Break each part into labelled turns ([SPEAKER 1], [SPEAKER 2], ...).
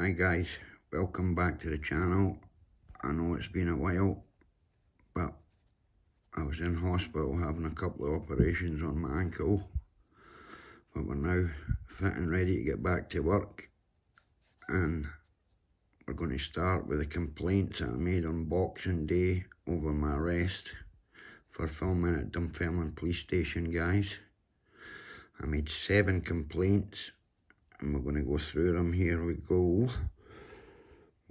[SPEAKER 1] Hi guys, welcome back to the channel. I know it's been a while, but I was in hospital having a couple of operations on my ankle, but we're now fit and ready to get back to work, and we're going to start with the complaints that I made on Boxing Day over my arrest for filming at Dunfermline police station, guys. I made 7 complaints and we're going to go through them. Here we go.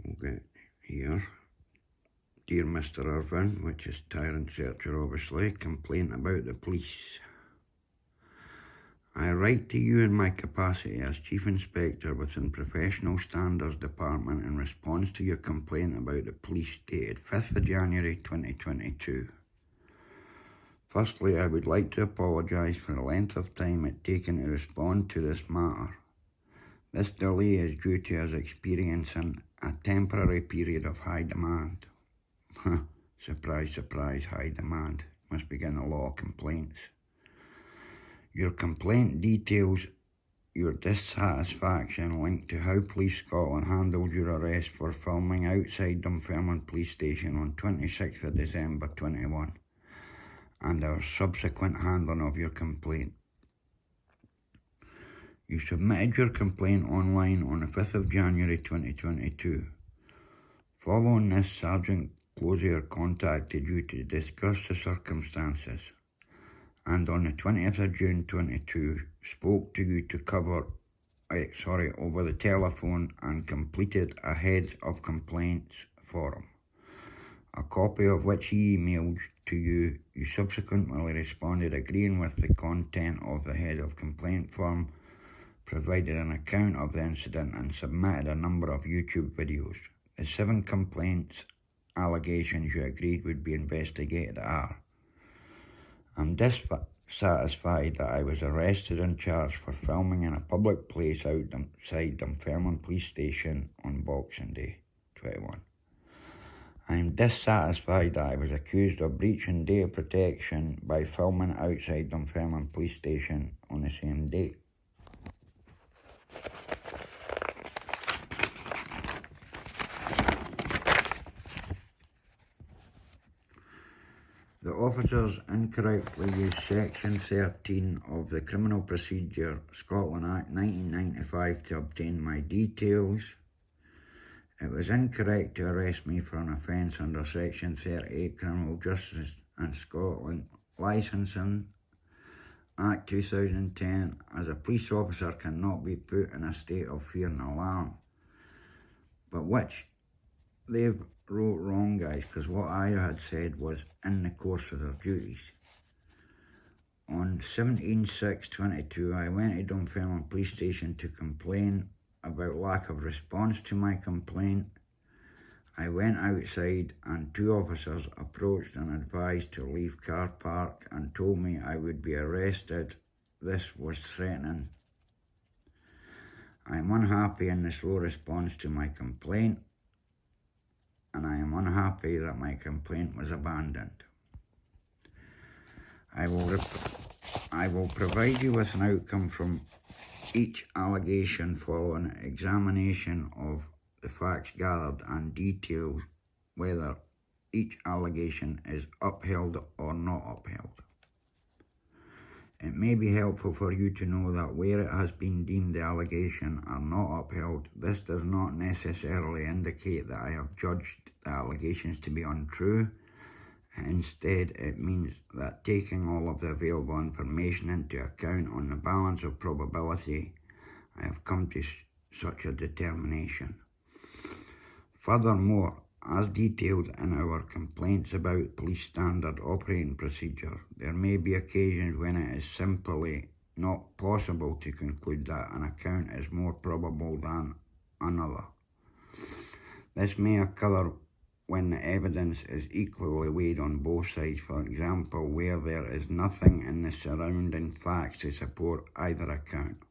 [SPEAKER 1] We'll get here. Dear Mr. Irvin, which is Tyrant Searcher obviously, complaint about the police. I write to you in my capacity as Chief Inspector within Professional Standards Department in response to your complaint about the police dated 5th of January 2022. Firstly, I would like to apologise for the length of time it taken to respond to this matter. This delay is due to us experiencing a temporary period of high demand. Surprise, surprise, high demand. Must be getting a lot of complaints. Your complaint details your dissatisfaction linked to how Police Scotland handled your arrest for filming outside Dunfermline Police Station on 26th of December 21 and our subsequent handling of your complaint. You submitted your complaint online on the 5th of January 2022. Following this, Sergeant Closier contacted you to discuss the circumstances, and on the 20th of June 22 spoke to you to over the telephone and completed a heads of complaints form, a copy of which he emailed to you. You subsequently responded agreeing with the content of the head of complaint form, provided an account of the incident and submitted a number of YouTube videos. The 7 complaints allegations you agreed would be investigated are: I'm dissatisfied that I was arrested and charged for filming in a public place outside Dunfermline Police Station on Boxing Day 21. I'm dissatisfied that I was accused of breaching data protection by filming outside Dunfermline Police Station on the same date. The officers incorrectly used Section 13 of the Criminal Procedure Scotland Act 1995 to obtain my details. It was incorrect to arrest me for an offence under Section 38 Criminal Justice in Scotland Licensing Act 2010, as a police officer cannot be put in a state of fear and alarm. But which they've wrote wrong, guys, because what I had said was in the course of their duties. On 17/6/22, I went to Dunfermline Police Station to complain about lack of response to my complaint. I went outside and 2 officers approached and advised to leave car park and told me I would be arrested. This was threatening. I am unhappy in the slow response to my complaint, and I am unhappy that my complaint was abandoned. I will provide you with an outcome from each allegation following examination of the facts gathered and details whether each allegation is upheld or not upheld. It may be helpful for you to know that where it has been deemed the allegation are not upheld, this does not necessarily indicate that I have judged the allegations to be untrue. Instead, it means that taking all of the available information into account on the balance of probability, I have come to such a determination. Furthermore, as detailed in our complaints about police standard operating procedure, there may be occasions when it is simply not possible to conclude that an account is more probable than another. This may occur when the evidence is equally weighed on both sides, for example, where there is nothing in the surrounding facts to support either account,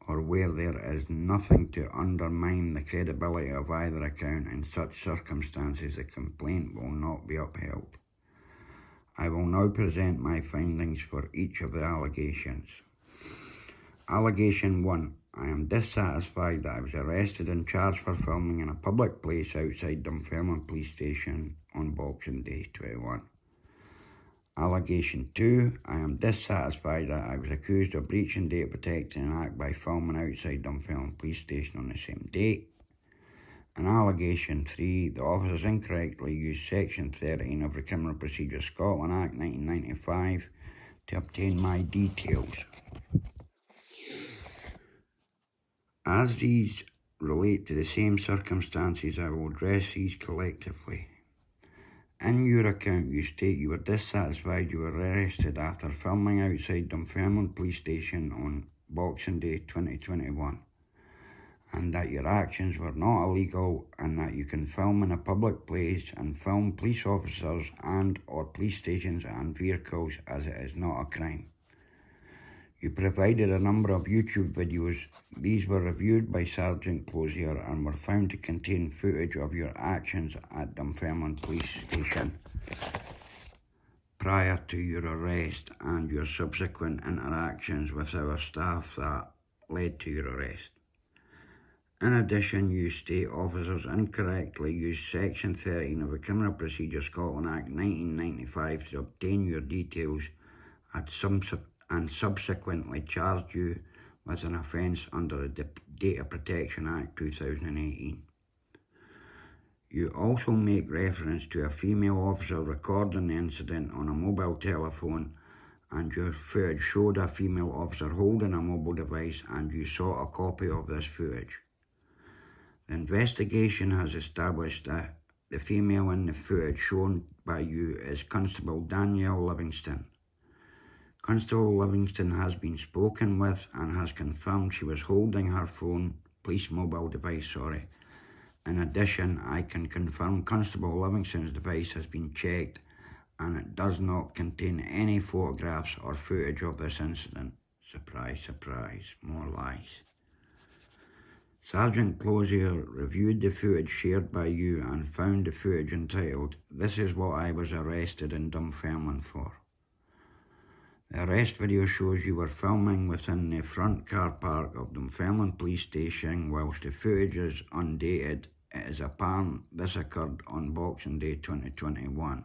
[SPEAKER 1] or where there is nothing to undermine the credibility of either account. In such circumstances, the complaint will not be upheld. I will now present my findings for each of the allegations. Allegation 1. I am dissatisfied that I was arrested and charged for filming in a public place outside Dunfermline Police Station on Boxing Day 21. Allegation 2. I am dissatisfied that I was accused of breaching Data Protection Act by filming outside Dunfermline Police Station on the same date. And allegation 3. The officers incorrectly used Section 13 of the Criminal Procedure Scotland Act 1995 to obtain my details. As these relate to the same circumstances, I will address these collectively. In your account, you state you were dissatisfied you were arrested after filming outside Dunfermline Police Station on Boxing Day 2021, and that your actions were not illegal, and that you can film in a public place and film police officers and or police stations and vehicles as it is not a crime. You provided a number of YouTube videos. These were reviewed by Sergeant Closier and were found to contain footage of your actions at Dunfermline Police Station prior to your arrest and your subsequent interactions with our staff that led to your arrest. In addition, you state officers incorrectly used Section 13 of the Criminal Procedure Scotland Act 1995 to obtain your details and subsequently charged you with an offence under the Data Protection Act 2018. You also make reference to a female officer recording the incident on a mobile telephone, and your footage showed a female officer holding a mobile device, and you sought a copy of this footage. The investigation has established that the female in the footage shown by you is Constable Danielle Livingston. Constable Livingston has been spoken with and has confirmed she was holding her police mobile device. In addition, I can confirm Constable Livingston's device has been checked and it does not contain any photographs or footage of this incident. Surprise, surprise, more lies. Sergeant Closier reviewed the footage shared by you and found the footage entitled, "This is what I was arrested in Dunfermline for." The arrest video shows you were filming within the front car park of Dunfermline Police Station. Whilst the footage is undated, it is apparent this occurred on Boxing Day 2021.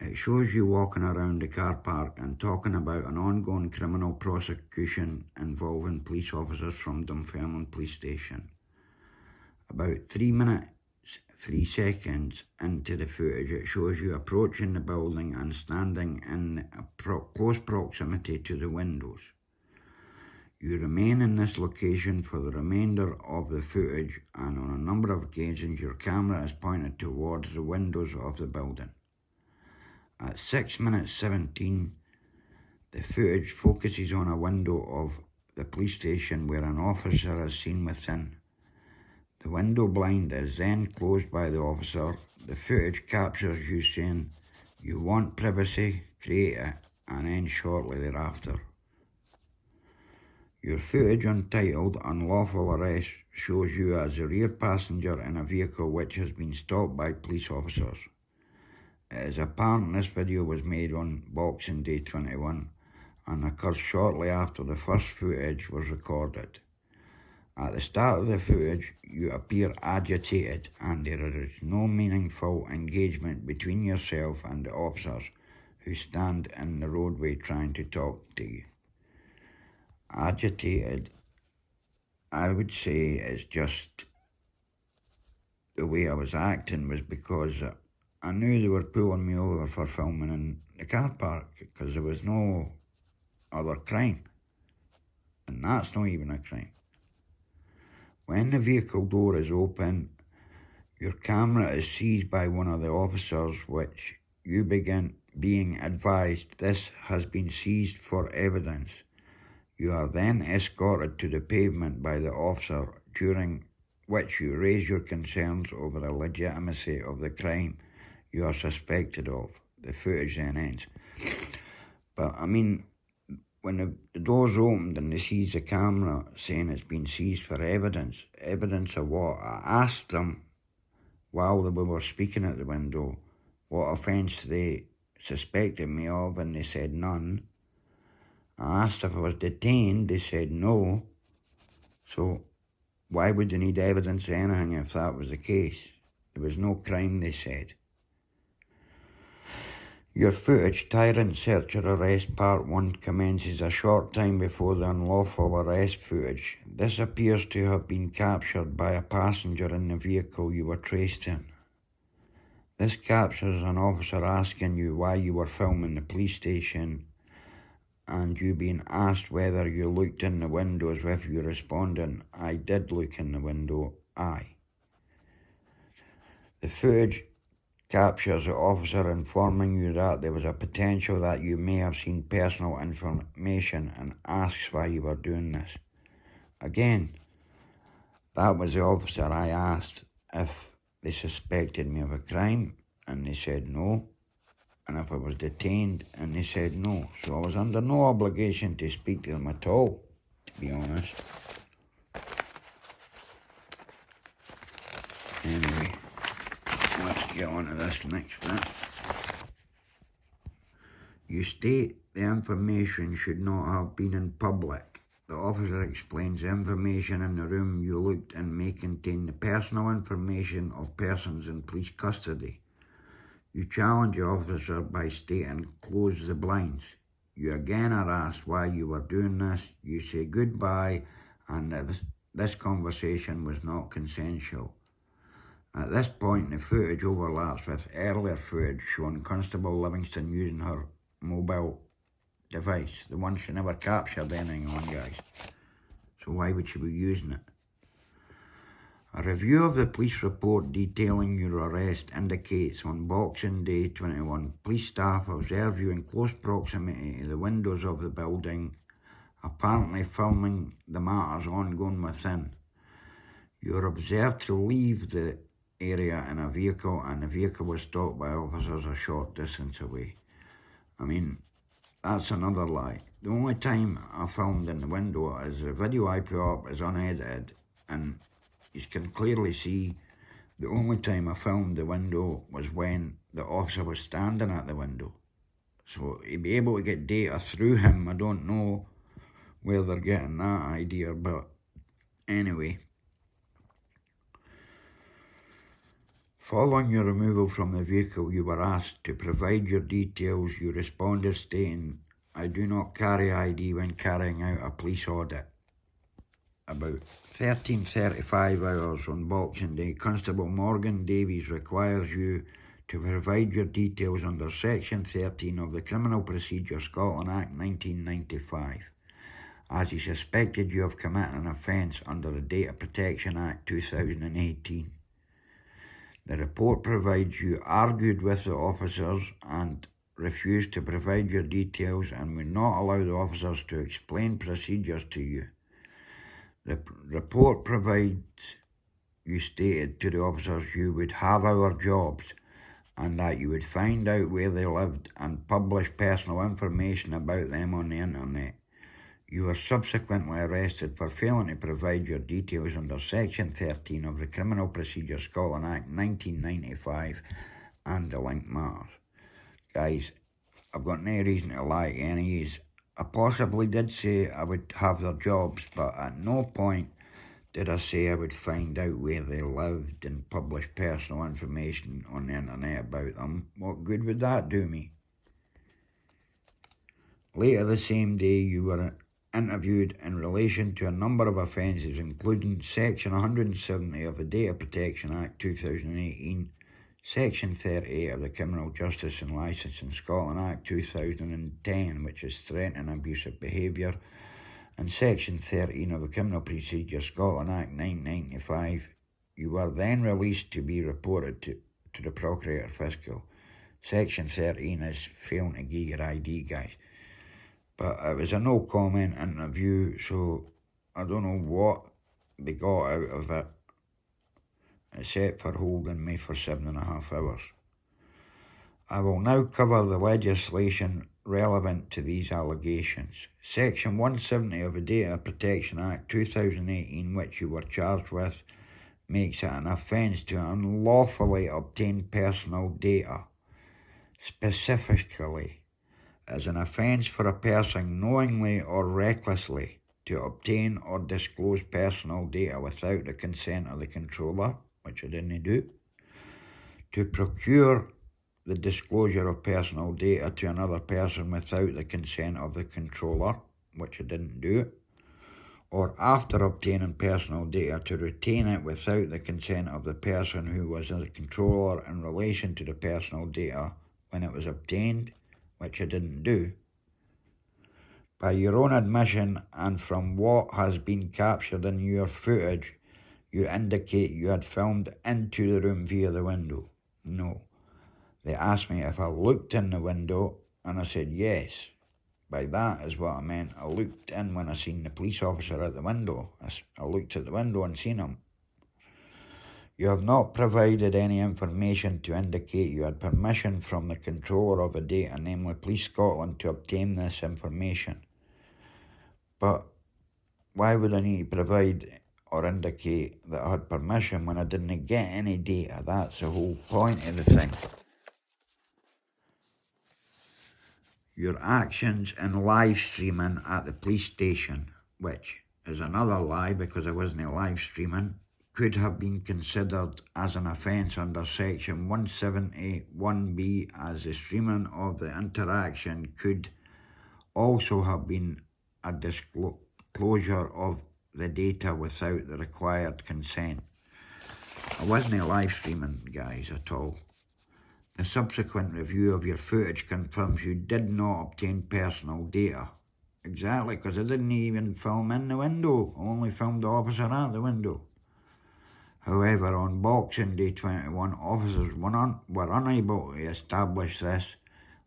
[SPEAKER 1] It shows you walking around the car park and talking about an ongoing criminal prosecution involving police officers from Dunfermline Police Station. About 3 minutes, 3 seconds into the footage, it shows you approaching the building and standing in close proximity to the windows. You remain in this location for the remainder of the footage, and on a number of occasions your camera is pointed towards the windows of the building. At 6 minutes 17, the footage focuses on a window of the police station where an officer is seen within. The window blind is then closed by the officer. The footage captures you saying, "You want privacy, create it," and ends shortly thereafter. Your footage untitled "Unlawful Arrest" shows you as a rear passenger in a vehicle which has been stopped by police officers. It is apparent this video was made on Boxing Day 21 and occurs shortly after the first footage was recorded. At the start of the footage, you appear agitated and there is no meaningful engagement between yourself and the officers who stand in the roadway trying to talk to you. Agitated, I would say, is just the way I was acting was because I knew they were pulling me over for filming in the car park because there was no other crime, and that's not even a crime. When the vehicle door is open, your camera is seized by one of the officers, which you begin being advised this has been seized for evidence. You are then escorted to the pavement by the officer, during which you raise your concerns over the legitimacy of the crime you are suspected of. The footage then ends. But I mean, when the door's opened and they seize the camera saying it's been seized for evidence of what? I asked them while we were speaking at the window what offence they suspected me of, and they said none. I asked if I was detained, they said no. So why would they need evidence of anything if that was the case? There was no crime, they said. Your footage, Tyrant Search or Arrest Part 1, commences a short time before the unlawful arrest footage. This appears to have been captured by a passenger in the vehicle you were traced in. This captures an officer asking you why you were filming the police station and you being asked whether you looked in the windows with you responding, I did look in the window, aye. The footage captures the officer informing you that there was a potential that you may have seen personal information and asks why you were doing this. Again, that was the officer I asked if they suspected me of a crime, and they said no, and if I was detained, and they said no. So I was under no obligation to speak to them at all, to be honest. Anyway, let's get on to this next bit. You state the information should not have been in public. The officer explains the information in the room you looked in may contain the personal information of persons in police custody. You challenge the officer by stating, close the blinds. You again are asked why you were doing this. You say goodbye and that this conversation was not consensual. At this point, the footage overlaps with earlier footage showing Constable Livingston using her mobile device, the one she never captured anything on, guys. So why would she be using it? A review of the police report detailing your arrest indicates on Boxing Day 21, police staff observed you in close proximity to the windows of the building, apparently filming the matters ongoing within. You are observed to leave the area in a vehicle, and the vehicle was stopped by officers a short distance away. I mean, that's another lie. The only time I filmed in the window is the video I put up is unedited, and you can clearly see the only time I filmed the window was when the officer was standing at the window. So he'd be able to get data through him. I don't know where they're getting that idea, but anyway. Following your removal from the vehicle, you were asked to provide your details. You responded stating, I do not carry ID when carrying out a police audit. About 13:35 hours on Boxing Day, Constable Morgan Davies requires you to provide your details under Section 13 of the Criminal Procedure Scotland Act 1995, as he suspected you of committing an offence under the Data Protection Act 2018. The report provides you argued with the officers and refused to provide your details and would not allow the officers to explain procedures to you. The report provides you stated to the officers you would have our jobs and that you would find out where they lived and publish personal information about them on the internet. You were subsequently arrested for failing to provide your details under Section 13 of the Criminal Procedure Scotland Act 1995 and the linked matters. Guys, I've got no reason to lie to any of you. I possibly did say I would have their jobs, but at no point did I say I would find out where they lived and publish personal information on the internet about them. What good would that do me? Later the same day, you were interviewed in relation to a number of offences, including Section 170 of the Data Protection Act 2018, Section 38 of the Criminal Justice and Licensing Scotland Act 2010, which is threatening abusive behaviour, and Section 13 of the Criminal Procedure Scotland Act 1995. You were then released to be reported to the Procurator Fiscal. Section 13 is failing to give your ID, guys. But it was a no-comment interview, so I don't know what they got out of it, except for holding me for 7.5 hours. I will now cover the legislation relevant to these allegations. Section 170 of the Data Protection Act 2018, which you were charged with, makes it an offence to unlawfully obtain personal data. Specifically, as an offence for a person knowingly or recklessly to obtain or disclose personal data without the consent of the controller, which I didn't do, to procure the disclosure of personal data to another person without the consent of the controller, which I didn't do, or after obtaining personal data to retain it without the consent of the person who was the controller in relation to the personal data when it was obtained, which I didn't do. By your own admission and from what has been captured in your footage, you indicate you had filmed into the room via the window. No. They asked me if I looked in the window, and I said yes. By that is what I meant. I looked in when I seen the police officer at the window. I looked at the window and seen him. You have not provided any information to indicate you had permission from the controller of the data, namely Police Scotland, to obtain this information. But why would I need to provide or indicate that I had permission when I didn't get any data? That's the whole point of the thing. Your actions in live streaming at the police station, which is another lie because I wasn't live streaming, could have been considered as an offence under section 171B, as the streaming of the interaction could also have been a disclosure of the data without the required consent. I wasn't live streaming, guys, at all. The subsequent review of your footage confirms you did not obtain personal data. Exactly, because I didn't even film in the window. I only filmed the officer at the window. However, on Boxing Day 21, officers were unable to establish this,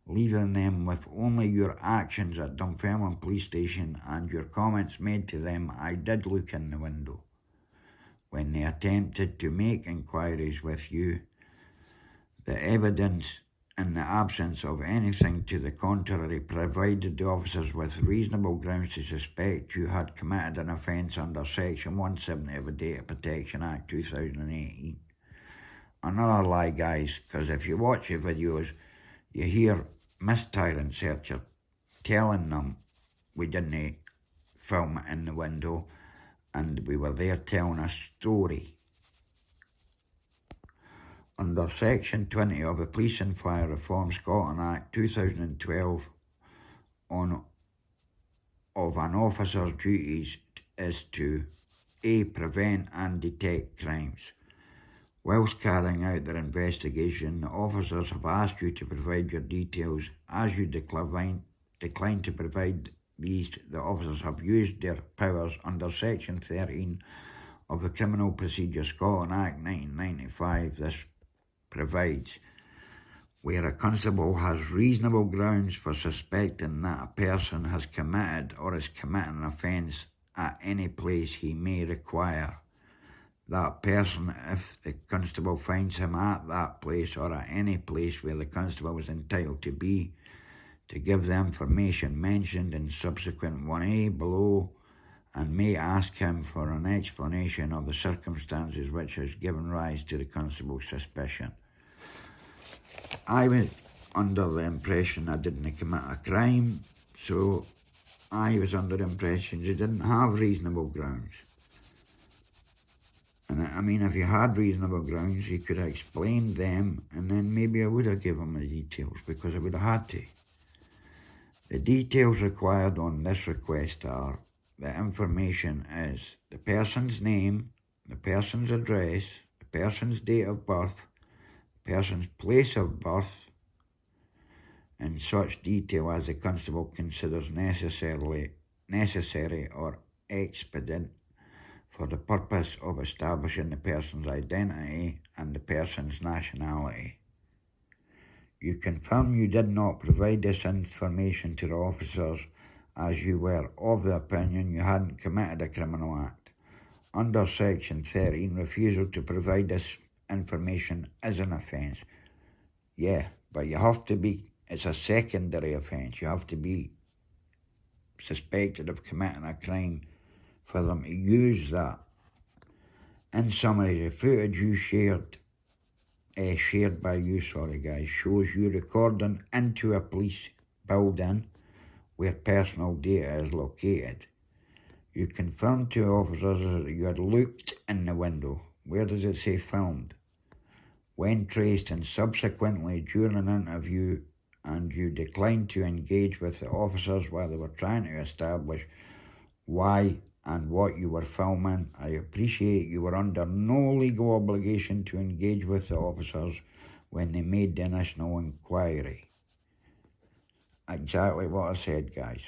[SPEAKER 1] leaving them with only your actions at Dunfermline Police Station and your comments made to them. I did look in the window. When they attempted to make inquiries with you, the evidence, in the absence of anything to the contrary, provided the officers with reasonable grounds to suspect you had committed an offence under Section 170 of the Data Protection Act 2018. Another lie, guys, because if you watch the videos, you hear Miss Tyrant Searcher telling them we didn't film in the window and we were there telling a story. Under Section 20 of the Police and Fire Reform Scotland Act 2012, of an officer's duties is to A. Prevent and detect crimes. Whilst carrying out their investigation, the officers have asked you to provide your details. As you decline to provide these, the officers have used their powers under Section 13 of the Criminal Procedure Scotland Act 1995. This provides where a constable has reasonable grounds for suspecting that a person has committed or is committing an offence at any place he may require that person, if the constable finds him at that place or at any place where the constable is entitled to be, to give the information mentioned in subsequent 1A below, and may ask him for an explanation of the circumstances which has given rise to the constable's suspicion. I was under the impression I didn't commit a crime, so I was under the impression you didn't have reasonable grounds. And I mean, if you had reasonable grounds, you could have explained them, and then maybe I would have given the details, because I would have had to. The details required on this request are: the information is the person's name, the person's address, the person's date of birth, the person's place of birth, in such detail as the constable considers necessary or expedient for the purpose of establishing the person's identity and the person's nationality. You confirm you did not provide this information to the officers as you were of the opinion you hadn't committed a criminal act. Under Section 13, refusal to provide this information is an offence. Yeah, but you have to be, it's a secondary offence. You have to be suspected of committing a crime for them to use that. In summary, the footage you shared by you, shows you recording into a police building where personal data is located. You confirmed to officers that you had looked in the window. Where does it say filmed? When traced and subsequently during an interview, and you declined to engage with the officers while they were trying to establish why and what you were filming. I appreciate you were under no legal obligation to engage with the officers when they made the initial inquiry. Exactly what I said, guys.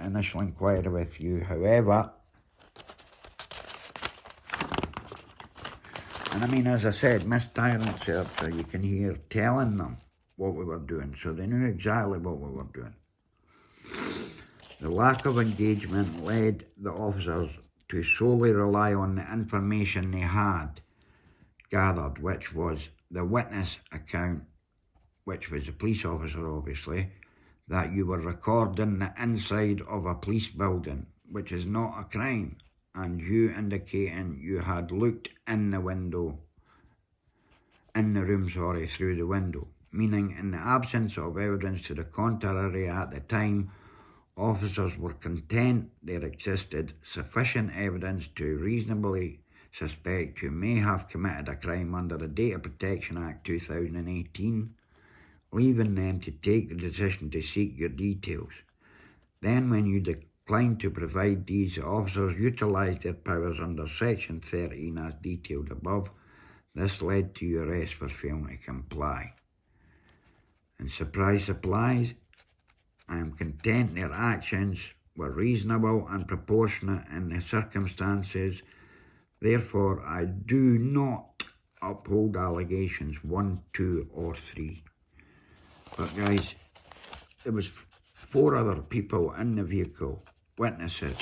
[SPEAKER 1] Initial inquiry with you, however, and I mean, as I said, Miss Tyrant Searcher, you can hear telling them what we were doing, so they knew exactly what we were doing. The lack of engagement led the officers to solely rely on the information they had gathered, which was the witness account, which was a police officer obviously, that you were recording the inside of a police building, which is not a crime, and you indicating you had looked in the window, through the window, meaning in the absence of evidence to the contrary at the time, officers were content there existed sufficient evidence to reasonably suspect you may have committed a crime under the Data Protection Act 2018, leaving them to take the decision to seek your details. Then when you declined to provide these, the officers utilised their powers under Section 13 as detailed above. This led to your arrest for failing to comply. And surprise, surprise, I am content their actions were reasonable and proportionate in the circumstances. Therefore, I do not uphold allegations 1, 2, or 3. But guys, there was 4 other people in the vehicle, witnesses.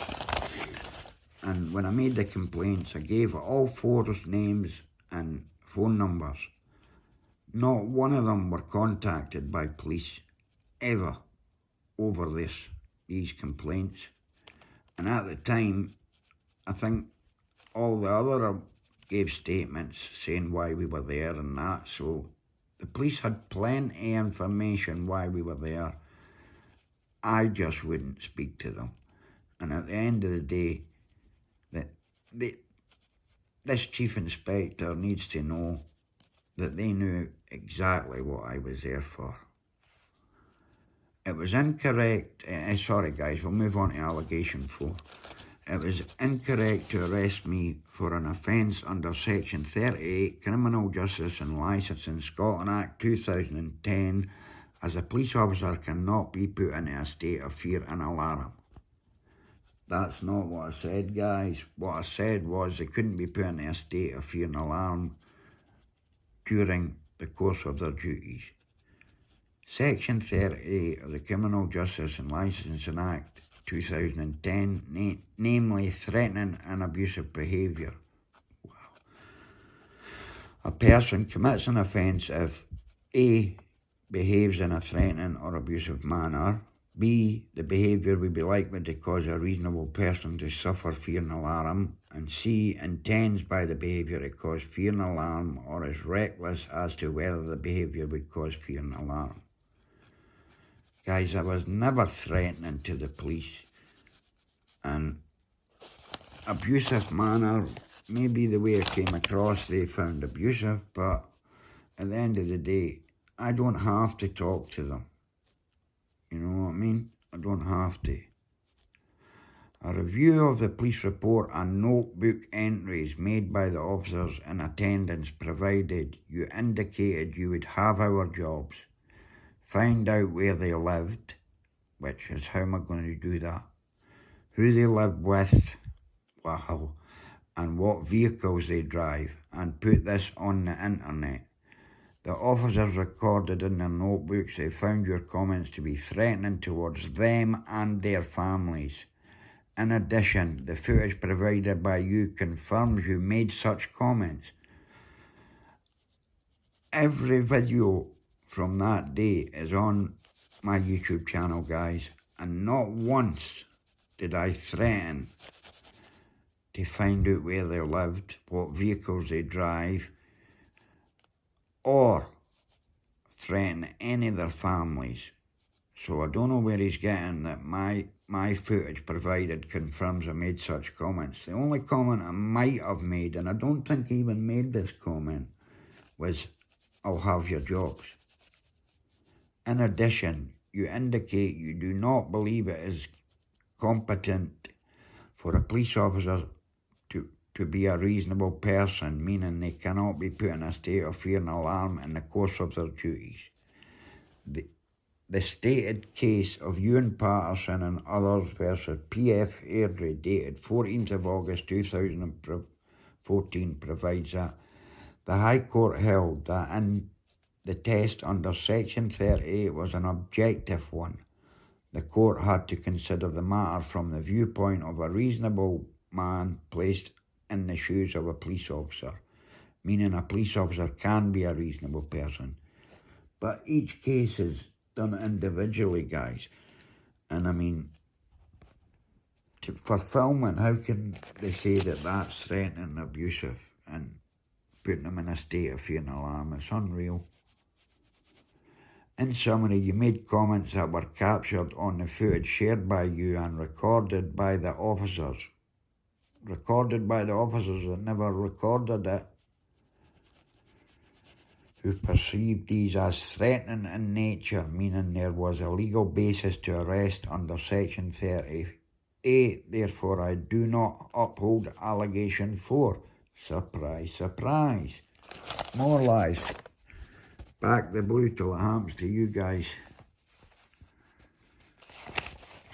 [SPEAKER 1] And when I made the complaints, I gave all 4's names and phone numbers. Not one of them were contacted by police ever over these complaints. And at the time, I think all the other gave statements saying why we were there and that, so the police had plenty of information why we were there. I just wouldn't speak to them. And at the end of the day, this chief inspector needs to know that they knew exactly what I was there for. It was incorrect, sorry guys, we'll move on to allegation 4. It was incorrect to arrest me for an offence under Section 38 Criminal Justice and Licensing Scotland Act 2010, as a police officer cannot be put into a state of fear and alarm. That's not what I said, guys. What I said was they couldn't be put into a state of fear and alarm during the course of their duties. Section 38 of the Criminal Justice and Licensing Act 2010, namely threatening and abusive behaviour. Wow. A person commits an offence if A, behaves in a threatening or abusive manner, B, the behaviour would be likely to cause a reasonable person to suffer fear and alarm, and C, intends by the behaviour to cause fear and alarm or is reckless as to whether the behaviour would cause fear and alarm. Guys, I was never threatening to the police. And abusive manner, maybe the way it came across they found abusive, but at the end of the day, I don't have to talk to them. You know what I mean? I don't have to. A review of the police report and notebook entries made by the officers in attendance provided you indicated you would have our jobs, find out where they lived, which is how am I going to do that, who they live with, wow, and what vehicles they drive, and put this on the internet. The officers recorded in their notebooks they found your comments to be threatening towards them and their families. In addition, the footage provided by you confirms you made such comments. Every video from that day is on my YouTube channel, guys, and not once did I threaten to find out where they lived, what vehicles they drive, or threaten any of their families. So I don't know where he's getting that my my footage provided confirms I made such comments. The only comment I might have made, and I don't think I even made this comment, was, "I'll have your jobs." In addition, you indicate you do not believe it is competent for a police officer to be a reasonable person, meaning they cannot be put in a state of fear and alarm in the course of their duties. The stated case of Ewan Patterson and others versus P.F. Airdrie, dated 14th of August 2014, provides that the High Court held that in the test under Section 38 was an objective one. The court had to consider the matter from the viewpoint of a reasonable man placed in the shoes of a police officer, meaning a police officer can be a reasonable person. But each case is done individually, guys. And I mean, for filming, how can they say that that's threatening and abusive and putting them in a state of fear and alarm? It's unreal. In summary, you made comments that were captured on the footage shared by you and recorded by the officers. Recorded by the officers that never recorded it, who perceived these as threatening in nature, meaning there was a legal basis to arrest under Section 38. Therefore, I do not uphold allegation 4. Surprise, surprise. More lies. Back the blue till it happens to you guys.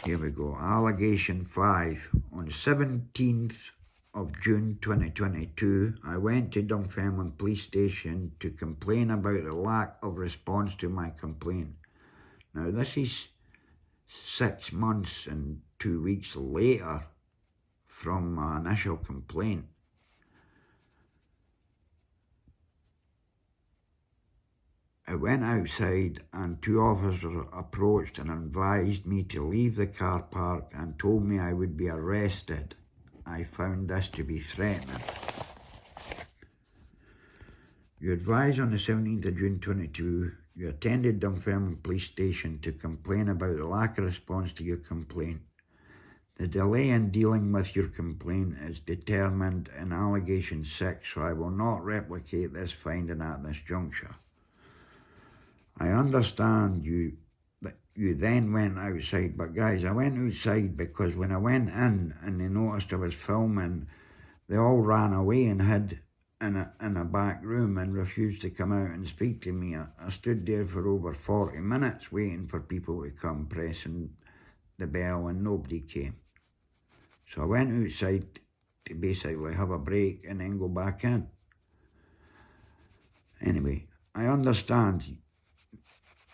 [SPEAKER 1] Here we go. Allegation 5. On 17th of June 2022, I went to Dunfermline police station to complain about the lack of response to my complaint. Now, this is 6 months and 2 weeks later from my initial complaint. I went outside and 2 officers approached and advised me to leave the car park and told me I would be arrested. I found this to be threatening. You advised on the 17th of June 2022 you attended Dunfermline police station to complain about the lack of response to your complaint. The delay in dealing with your complaint is determined in allegation 6, so I will not replicate this finding at this juncture. I understand you then went outside, but guys, I went outside because when I went in and they noticed I was filming, they all ran away and hid in a back room and refused to come out and speak to me. I stood there for over 40 minutes waiting for people to come, pressing the bell, and nobody came. So I went outside to basically have a break and then go back in. Anyway, I understand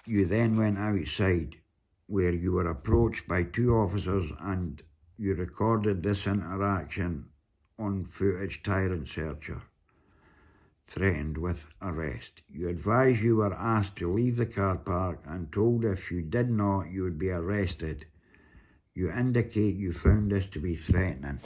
[SPEAKER 1] you then went outside where you were approached by 2 officers and you recorded this interaction on footage tyrant searcher, threatened with arrest. You advised you were asked to leave the car park and told if you did not you would be arrested. You indicate you found this to be threatening.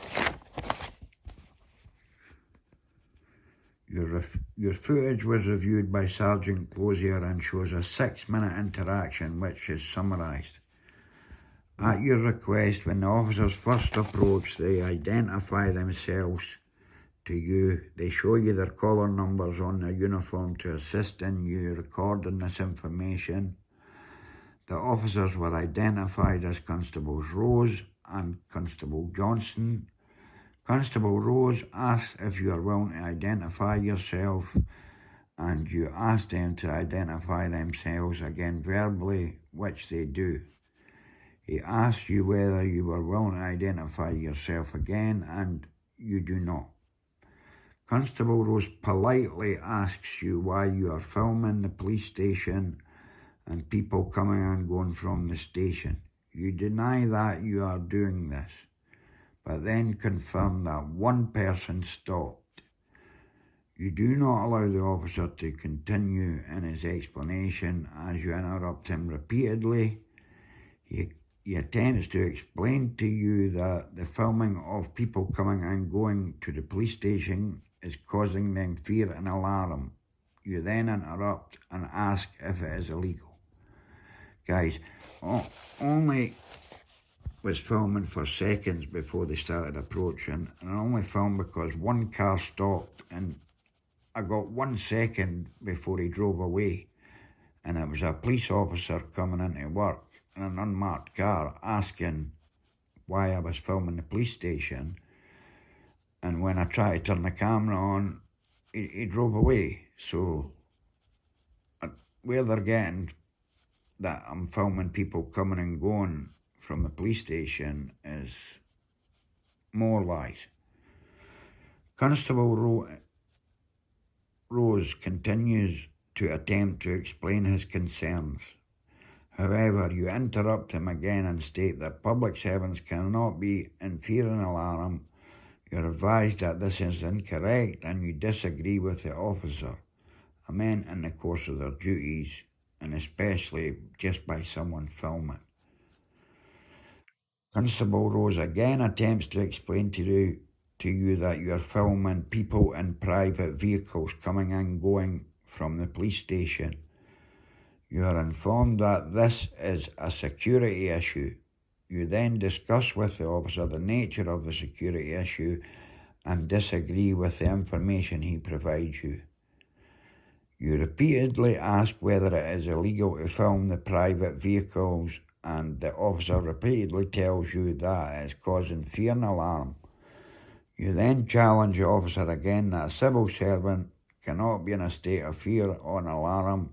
[SPEAKER 1] Your footage was reviewed by Sergeant Closier and shows a 6-minute interaction which is summarised. At your request, when the officers first approach, they identify themselves to you. They show you their collar numbers on their uniform to assist in you recording this information. The officers were identified as Constables Rose and Constable Johnson. Constable Rose asks if you are willing to identify yourself, and you ask them to identify themselves again verbally, which they do. He asks you whether you are willing to identify yourself again, and you do not. Constable Rose politely asks you why you are filming the police station and people coming and going from the station. You deny that you are doing this, but then confirm that 1 person stopped. You do not allow the officer to continue in his explanation as you interrupt him repeatedly. He attempts to explain to you that the filming of people coming and going to the police station is causing them fear and alarm. You then interrupt and ask if it is illegal. Guys, only was filming for seconds before they started approaching, and I only filmed because one car stopped and I got 1 second before he drove away, and it was a police officer coming into work in an unmarked car asking why I was filming the police station, and when I tried to turn the camera on, he drove away. So where they're getting that I'm filming people coming and going from the police station is more lies. Constable Rose continues to attempt to explain his concerns. However, you interrupt him again and state that public servants cannot be in fear and alarm. You're advised that this is incorrect and you disagree with the officer. I meant in the course of their duties, and especially just by someone filming. Constable Rose again attempts to explain to you that you are filming people in private vehicles coming and going from the police station. You are informed that this is a security issue. You then discuss with the officer the nature of the security issue and disagree with the information he provides you. You repeatedly ask whether it is illegal to film the private vehicles, and the officer repeatedly tells you that it is causing fear and alarm. You then challenge the officer again that a civil servant cannot be in a state of fear or alarm.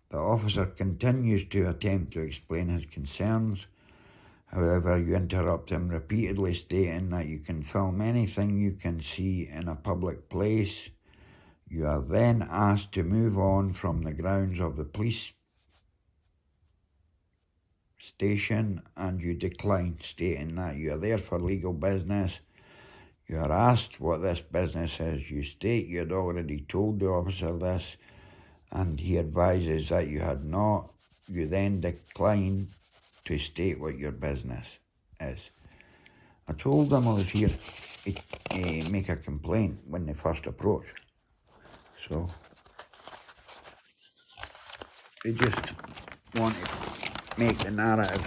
[SPEAKER 1] The officer continues to attempt to explain his concerns. However, you interrupt him, repeatedly stating that you can film anything you can see in a public place. You are then asked to move on from the grounds of the police station, and you decline, stating that you are there for legal business. You are asked what this business is. You state you had already told the officer this, and he advises that you had not. You then decline to state what your business is. I told them I was here to make a complaint when they first approached. So they just want to make the narrative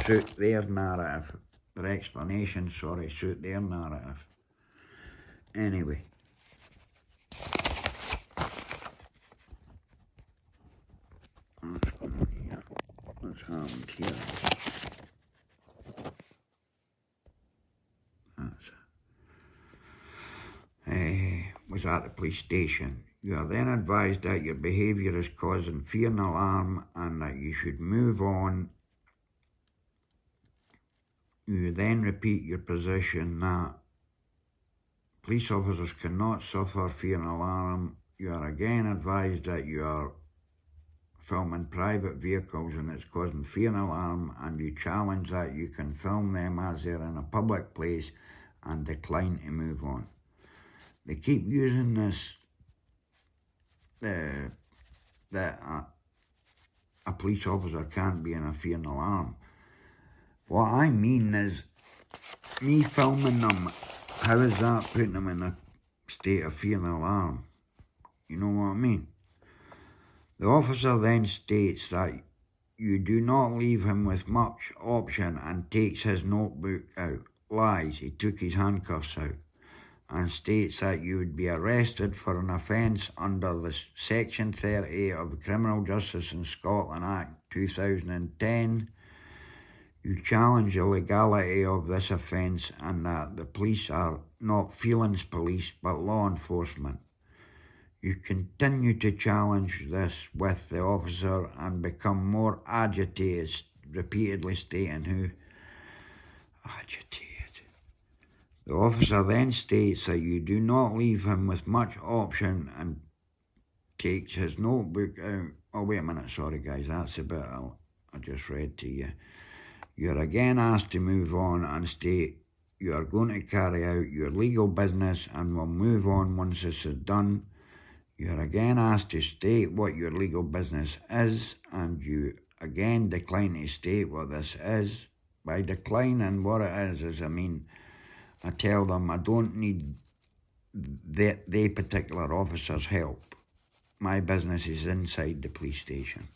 [SPEAKER 1] suit their narrative, their explanation, suit their narrative. Anyway. What's going on here? What's happened here? Was at the police station. You are then advised that your behaviour is causing fear and alarm and that you should move on. You then repeat your position that police officers cannot suffer fear and alarm. You are again advised that you are filming private vehicles and it's causing fear and alarm, and you challenge that you can film them as they're in a public place and decline to move on. They keep using this, that a police officer can't be in a fear and alarm. What I mean is, me filming them, how is that putting them in a state of fear and alarm? You know what I mean? The officer then states that you do not leave him with much option and takes his notebook out. Lies, he took his handcuffs out, and states that you would be arrested for an offence under the Section 30 of the Criminal Justice in Scotland Act 2010. You challenge the legality of this offence and that the police are not feelings police but law enforcement. You continue to challenge this with the officer and become more agitated, repeatedly stating who agitated. The officer then states that you do not leave him with much option and takes his notebook out. Oh, wait a minute, sorry guys, that's the bit I just read to you. You're again asked to move on and state you are going to carry out your legal business and will move on once this is done. You're again asked to state what your legal business is, and you again decline to state what this is. By declining what it is I tell them I don't need the particular officer's help. My business is inside the police station.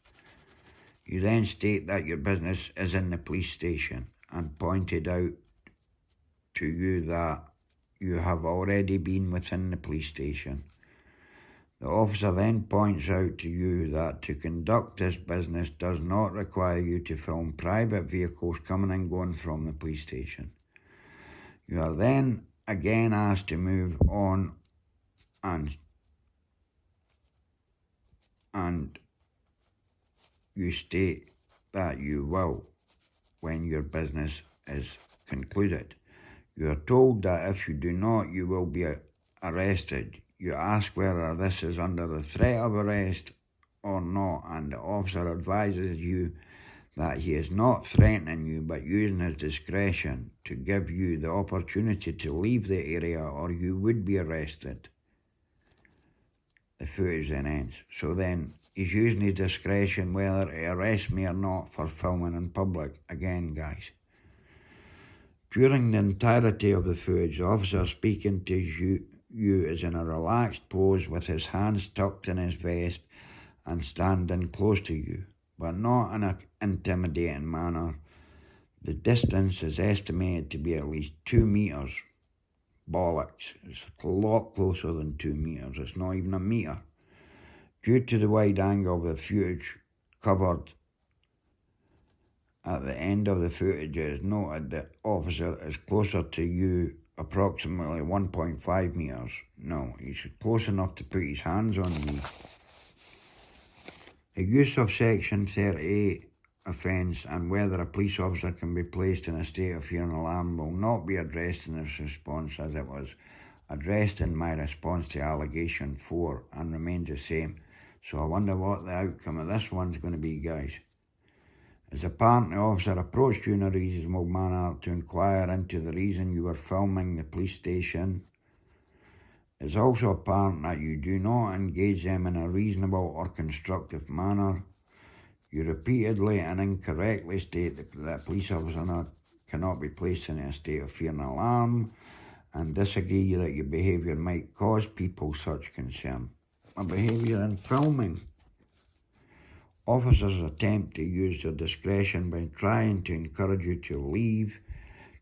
[SPEAKER 1] You then state that your business is in the police station. and pointed out to you that you have already been within the police station. The officer then points out to you that to conduct this business does not require you to film private vehicles coming and going from the police station. You are then again asked to move on and you state that you will when your business is concluded. You are told that if you do not, you will be arrested. You ask whether this is under the threat of arrest or not, and the officer advises you that he is not threatening you but using his discretion to give you the opportunity to leave the area or you would be arrested. The footage then ends. So then he's using his discretion whether to arrest me or not for filming in public. Again, guys. During the entirety of the footage, the officer speaking to you is in a relaxed pose with his hands tucked in his vest and standing close to you, but not in an intimidating manner. The distance is estimated to be at least 2 meters. Bollocks. It's a lot closer than 2 meters. It's not even a meter. Due to the wide angle of the footage covered at the end of the footage, it is noted that the officer is closer to you, approximately 1.5 meters. No, he's close enough to put his hands on me. The use of Section 38 offence and whether a police officer can be placed in a state of fear and alarm will not be addressed in this response, as it was addressed in my response to allegation 4 and remains the same. So I wonder what the outcome of this one's going to be, guys. It's apparent the officer approached you in a reasonable manner to inquire into the reason you were filming the police station. It's also apparent that you do not engage them in a reasonable or constructive manner. You repeatedly and incorrectly state that police officer cannot be placed in a state of fear and alarm, and disagree that your behaviour might cause people such concern. My behaviour in filming. Officers attempt to use their discretion by trying to encourage you to leave,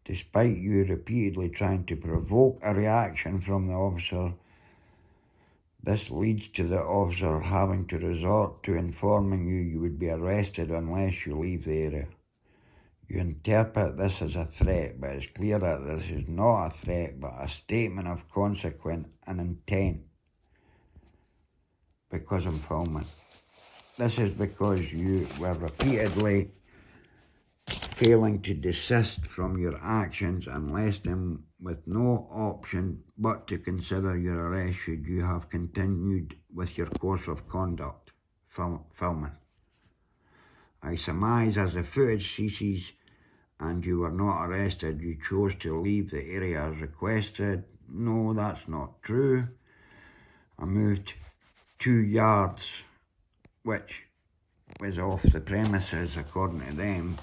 [SPEAKER 1] despite you repeatedly trying to provoke a reaction from the officer. This leads to the officer having to resort to informing you would be arrested unless you leave the area. You interpret this as a threat, but it's clear that this is not a threat but a statement of consequence and intent because I'm filming. This is because you were repeatedly failing to desist from your actions and left them with no option but to consider your arrest should you have continued with your course of conduct, filming. I surmise as the footage ceases and you were not arrested, you chose to leave the area as requested. No, that's not true. I moved 2 yards, which was off the premises according to them,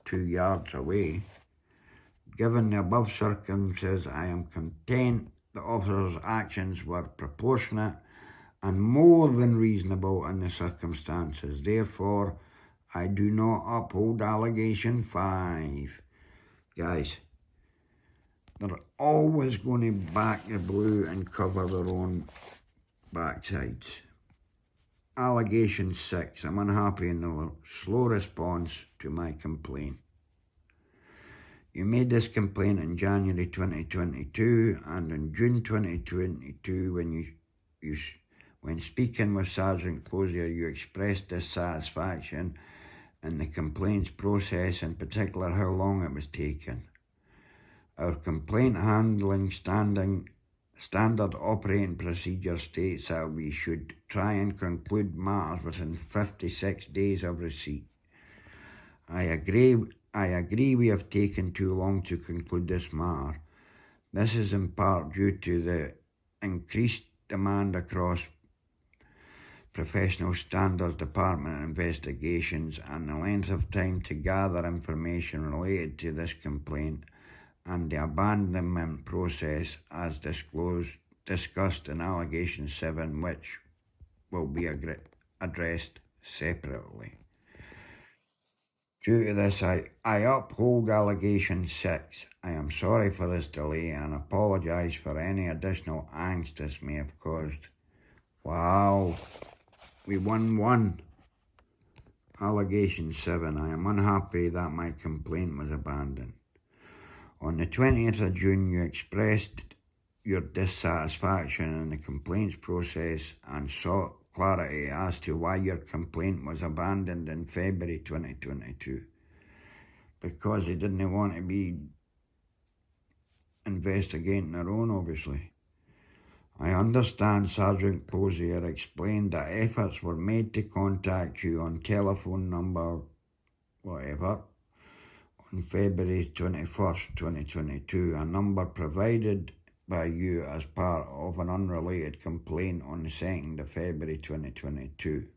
[SPEAKER 1] 2 yards away. Given the above circumstances, I am content the officer's actions were proportionate and more than reasonable in the circumstances. Therefore, I do not uphold allegation 5. Guys, they're always going to back the blue and cover their own backsides. Allegation 6. I'm unhappy in the slow response to my complaint. You made this complaint in January 2022 and in June 2022 when speaking with Sergeant Closier, you expressed dissatisfaction in the complaints process, in particular how long it was taking. Our complaint handling standard operating procedure states that we should try and conclude matters within 56 days of receipt. I agree we have taken too long to conclude this matter. This is in part due to the increased demand across professional standards department investigations and the length of time to gather information related to this complaint and the abandonment process as discussed in allegation 7, which will be addressed separately. Due to this, I uphold allegation 6. I am sorry for this delay and apologise for any additional angst this may have caused. Wow, we won 1. Allegation 7. I am unhappy that my complaint was abandoned. On the 20th of June, you expressed your dissatisfaction in the complaints process and sought clarity as to why your complaint was abandoned in February 2022. Because they didn't want to be investigating their own, obviously. I understand Sergeant Closier explained that efforts were made to contact you on telephone number whatever on February 21st, 2022, a number provided by you as part of an unrelated complaint on the 2nd of February 2022.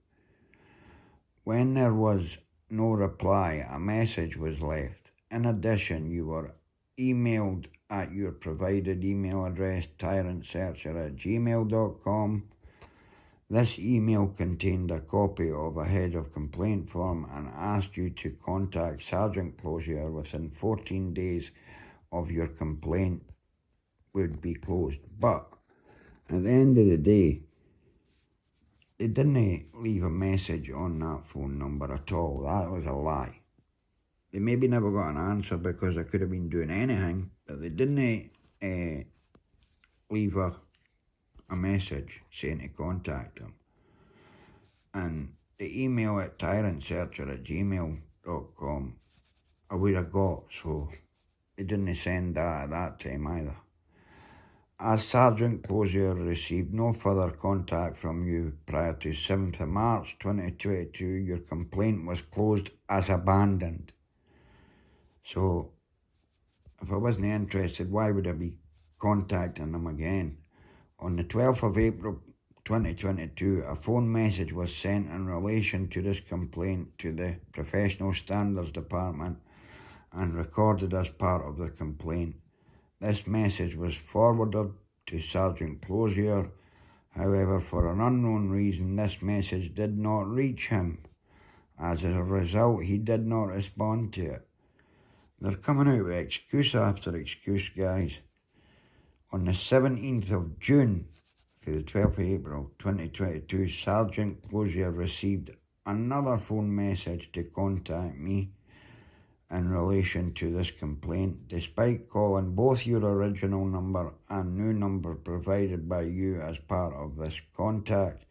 [SPEAKER 1] When there was no reply, a message was left. In addition, you were emailed at your provided email address, tyrantsearcher@gmail.com. This email contained a copy of a head of complaint form and asked you to contact Sergeant Closier within 14 days of your complaint would be closed. But at the end of the day, they didn't leave a message on that phone number at all. That was a lie. They maybe never got an answer because I could have been doing anything, but they didn't leave a message saying to contact them. And the email at tyrantsearcher@gmail.com I would have got, so they didn't send that at that time either. As Sergeant Closier received no further contact from you prior to 7th of March 2022, your complaint was closed as abandoned. So, if I wasn't interested, why would I be contacting them again? On the 12th of April 2022, a phone message was sent in relation to this complaint to the Professional Standards Department and recorded as part of the complaint. This message was forwarded to Sergeant Closier. However, for an unknown reason, this message did not reach him. As a result, he did not respond to it. They're coming out with excuse after excuse, guys. On the 17th of June to the 12th of April 2022, Sergeant Closier received another phone message to contact me in relation to this complaint. Despite calling both your original number and new number provided by you as part of this contact,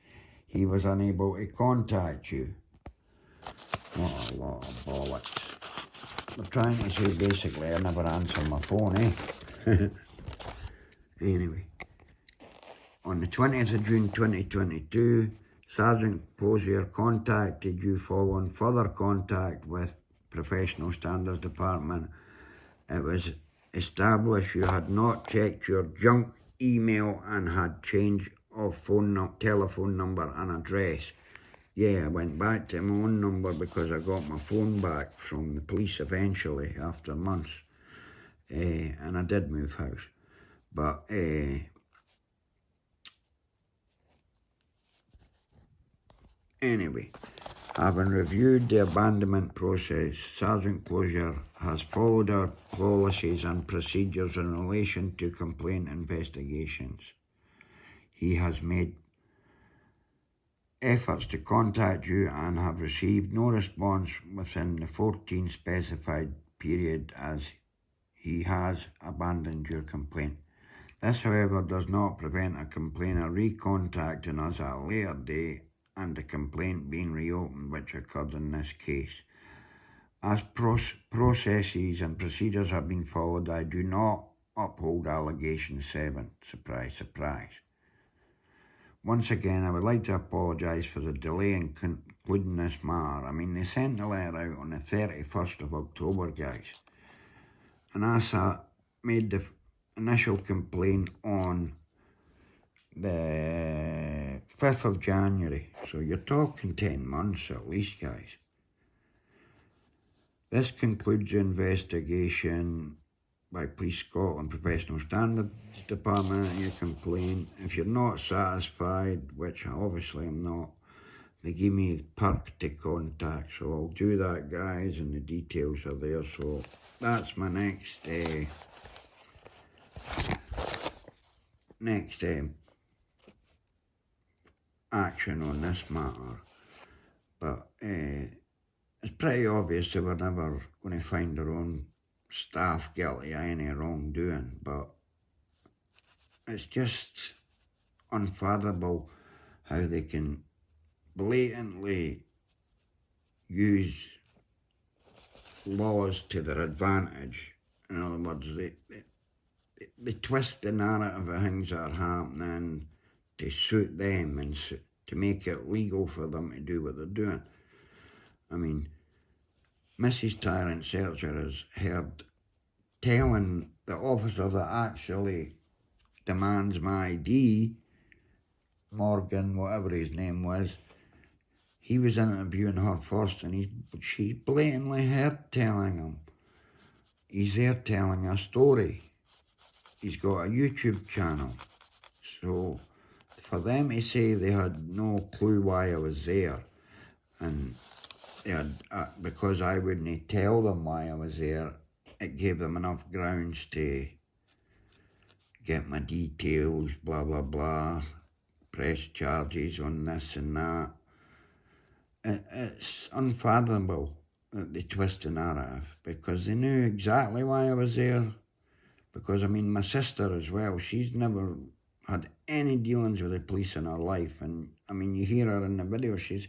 [SPEAKER 1] he was unable to contact you. What a lot of bollocks. They're trying to say basically I never answer my phone, eh? Anyway, on the 20th of June 2022, Sergeant Closier contacted you following further contact with Professional Standards Department. It was established you had not checked your junk email and had change of telephone number and address. Yeah, I went back to my own number because I got my phone back from the police eventually after months. And I did move house. But anyway, having reviewed the abandonment process, Sergeant Closier has followed our policies and procedures in relation to complaint investigations. He has made efforts to contact you and have received no response within the 14 specified period as he has abandoned your complaint. This, however, does not prevent a complainant recontacting us at a later date and the complaint being reopened, which occurred in this case. As processes and procedures have been followed, I do not uphold allegation 7. Surprise, surprise. Once again, I would like to apologise for the delay in concluding this matter. I mean, they sent the letter out on the 31st of October, guys. And I made the initial complaint on the 5th of January. So you're talking 10 months at least, guys. This concludes the investigation by Police Scotland Professional Standards Department and your complaint. If you're not satisfied, which obviously I'm not, they give me the perk to contact, so I'll do that, guys, and the details are there. So that's my next action on this matter. But it's pretty obvious that we're never going to find our own staff guilty of any wrongdoing, but it's just unfathomable how they can blatantly use laws to their advantage. In other words, they twist the narrative of things that are happening to suit them and to make it legal for them to do what they're doing. I mean, Mrs. Tyrant Searcher is heard telling the officer that actually demands my ID, Morgan, whatever his name was, he was interviewing her first, and she's blatantly heard telling him. He's there telling a story. He's got a YouTube channel. So for them to say they had no clue why I was there, and they had, because I wouldn't tell them why I was there, it gave them enough grounds to get my details, blah, blah, blah, press charges on this and that. It's unfathomable that they twist the narrative, because they knew exactly why I was there. Because, I mean, my sister as well, she's never had any dealings with the police in her life. And, I mean, you hear her in the video, she's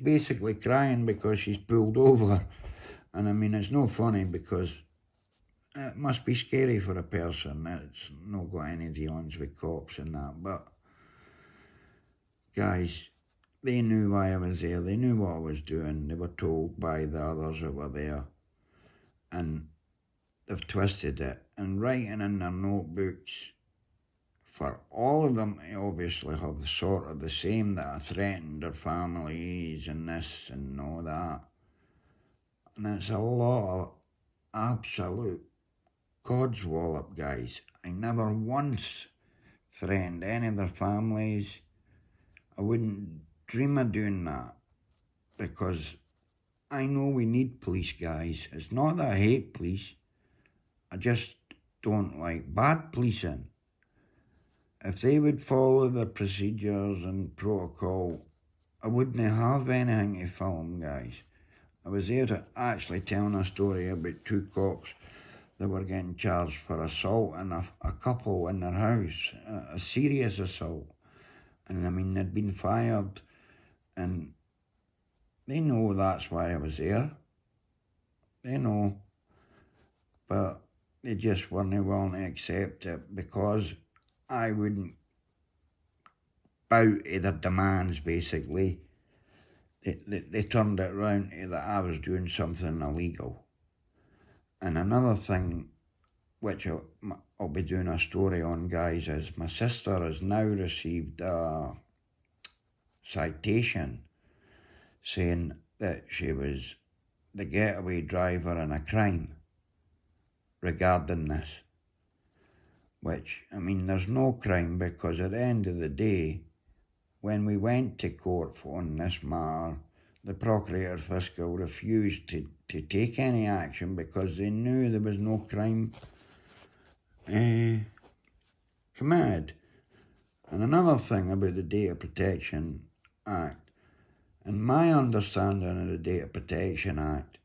[SPEAKER 1] basically crying because she's pulled over. And, I mean, it's no funny, because it must be scary for a person that's not got any dealings with cops and that. But, guys, they knew why I was there. They knew what I was doing. They were told by the others that were there. And they've twisted it. And writing in their notebooks, for all of them to obviously have sort of the same, that I threatened their families and this and all that. And it's a lot of absolute God's wallop, guys. I never once threatened any of their families. I wouldn't dream of doing that, because I know we need police, guys. It's not that I hate police. I just don't like bad policing. If they would follow the procedures and protocol, I wouldn't have anything to film, guys. I was there to actually telling a story about two cops that were getting charged for assault and a couple in their house, a serious assault. And I mean, they'd been fired, and they know that's why I was there. They know. But they just weren't willing to accept it, because I wouldn't bow to their demands, basically. They turned it round to that I was doing something illegal. And another thing, which I'll be doing a story on, guys, is my sister has now received a citation saying that she was the getaway driver in a crime regarding this. Which, I mean, there's no crime, because at the end of the day, when we went to court on this matter, the Procurator Fiscal refused to take any action, because they knew there was no crime committed. And another thing about the Data Protection Act, in my understanding of the Data Protection Act,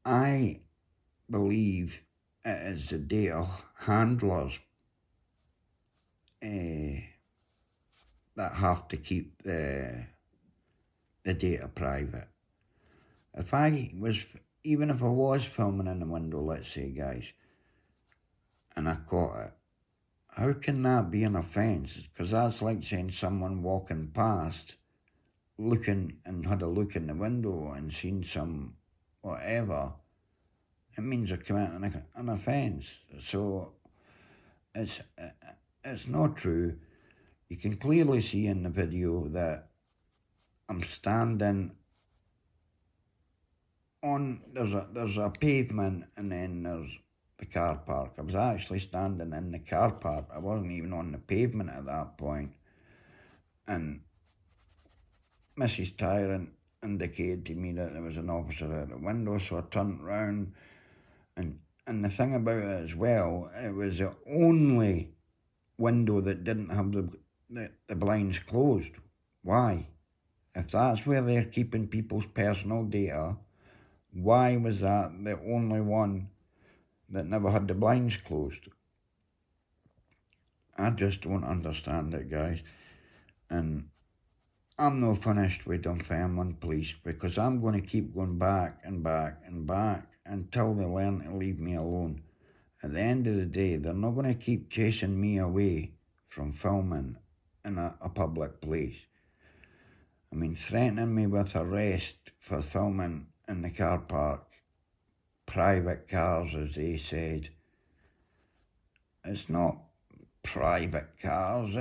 [SPEAKER 1] I believe it is the data handlers that have to keep the data private. Even if I was filming in the window, let's say, guys, and I caught it, how can that be an offence? Because that's like saying someone walking past, looking and had a look in the window and seen some whatever. It means they're committing an offence. So it's not true. You can clearly see in the video that I'm standing on, there's a pavement, and then there's the car park. I was actually standing in the car park. I wasn't even on the pavement at that point. And Mrs. Tyrant indicated to me that there was an officer at the window, so I turned round. And the thing about it as well, it was the only window that didn't have the blinds closed. Why? If that's where they're keeping people's personal data, why was that the only one that never had the blinds closed? I just don't understand it, guys. And I'm not finished with Dunfermline Police, because I'm going to keep going back and back and back until they learn to leave me alone. At the end of the day, they're not going to keep chasing me away from filming in a public place. I mean, threatening me with arrest for filming in the car park, private cars, as they said. It's not private cars,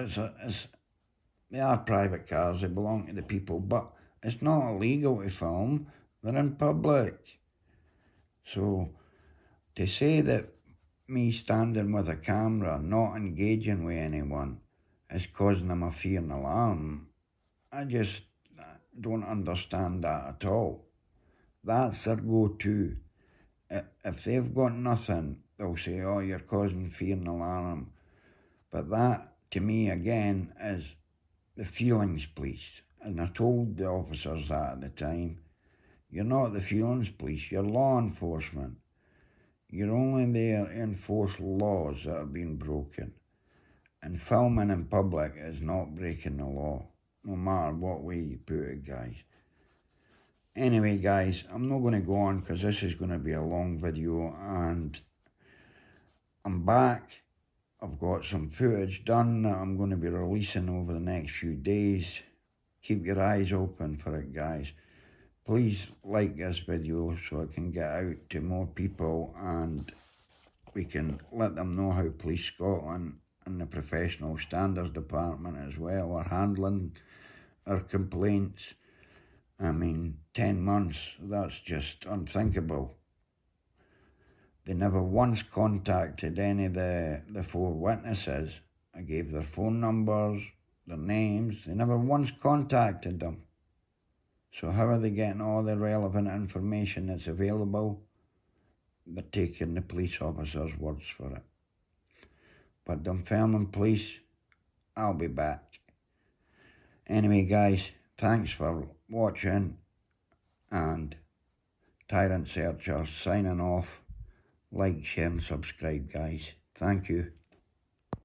[SPEAKER 1] they are private cars, they belong to the people, but it's not illegal to film, they're in public. So, to say that me standing with a camera, not engaging with anyone, is causing them a fear and alarm, I just don't understand that at all. That's their go-to. If they've got nothing, they'll say, oh, you're causing fear and alarm. But that, to me, again, is the feelings police. And I told the officers that at the time. You're not the feelings police, you're law enforcement. You're only there to enforce laws that are being broken. And filming in public is not breaking the law, no matter what way you put it, guys. Anyway, guys, I'm not going to go on because this is going to be a long video, and I'm back. I've got some footage done that I'm going to be releasing over the next few days. Keep your eyes open for it, guys. Please like this video so it can get out to more people and we can let them know how Police Scotland and the Professional Standards Department as well are handling our complaints. I mean, 10 months, that's just unthinkable. They never once contacted any of the 4 witnesses. I gave their phone numbers, their names. They never once contacted them. So how are they getting all the relevant information that's available? They're taking the police officers' words for it. But Dunfermline Police, I'll be back. Anyway, guys, thanks for watching, and Tyrant Searcher signing off. Like, share and subscribe, guys. Thank you.